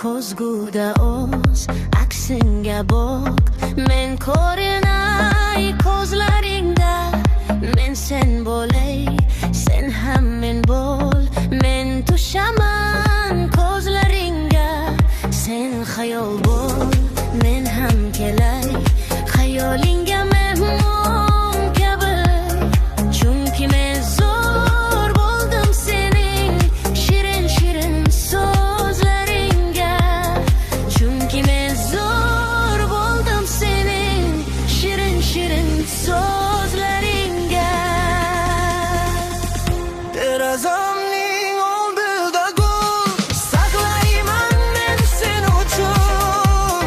ko'zguda o'z aksinga boq. Men ko'rinay ko'zlaringda, men sen bo'lay, sen ham men bo'l. Men tushaman ko'zlaringga, sen xayol bo'l, men ham kelay xayolingga mehmon kabi. Chunki men zo'r bo'ldim sening shirin shirin so'zlaringga. Chunki men zo'r bo'ldim sening shirin shirin so'zlaringga. Derazamning oldida gul saqlayman men sen uchun.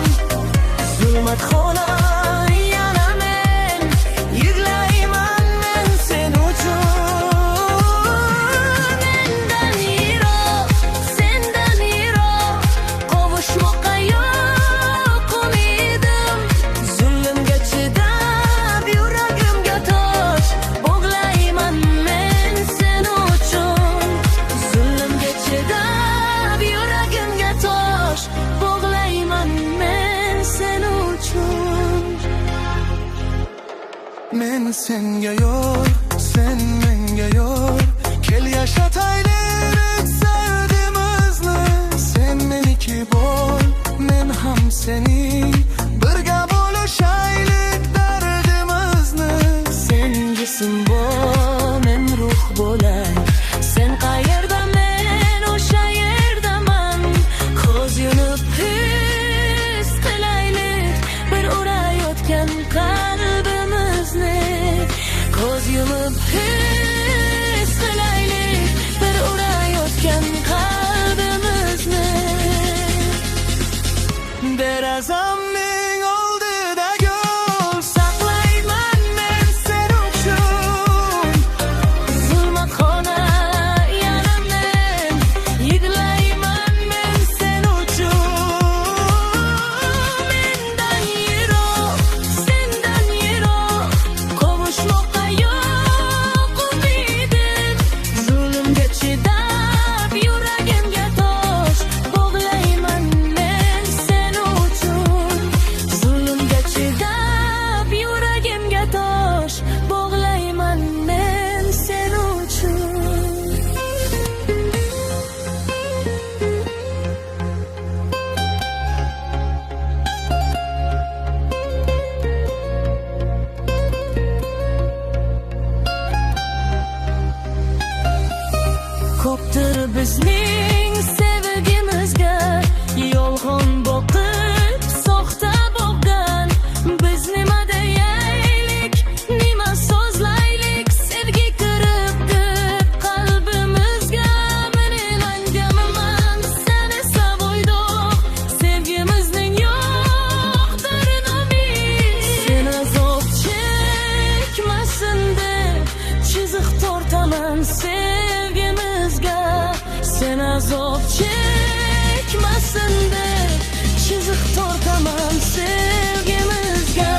Zulmatxona yana men yig'layman men sen uchun. Mendan yiroq, sendan yiroq, qovushmoqqa yo'q umidim. Zulmga chidab yuragimga tosh bog'layman men sen uchun. Zulmga chidab yuragimga tosh bog'layman men sen uchun. Men senga yor, sen menga yor. Kel yaşataylik sevdimizni. Sen meniki bo'l, men ham sening. Birga bo'lishaylik dardimizni. Sen jism bo'l, men ruh bo'lay. Sen qayerda, men o'sha yerdaman. Ko'z yumib his qilaylik bir urayotgan qalbimizni. Ko'z yumib his qilaylik bir urayotgan qalbimizni. Derazamning oldida gul saqlayman men sen uchun. Zulmatxona yana men yig'layman men sen uchun. Mendan yiroq, sendan yiroq, qovushmoqqa yo'q umidim. Zulmga chidab yuragimga tosh bog'layman men sen uchun. Zulmga chidab yuragimga tosh bog'layman men sen uchun. Ko'pdir bizning sevgimizga yolg'on boqib soxta bo'lgan. Biz nima deyaylik, nima so'zlaylik, sevgi kiribdi qalbimizga. Men elanganman sen esa bo'ydoq, sevgimizning yo'qdir umid. Sen azob chekmasin deb chiziq tortaman sevgimizga. Sen azob chekmasin deb chiziq tortaman sevgimizga.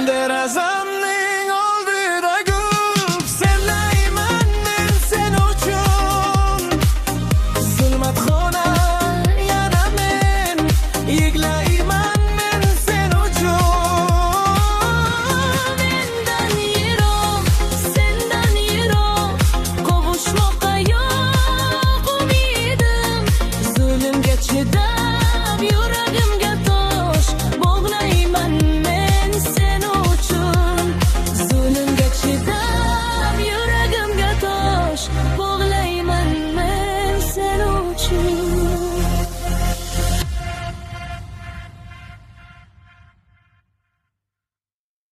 Derazam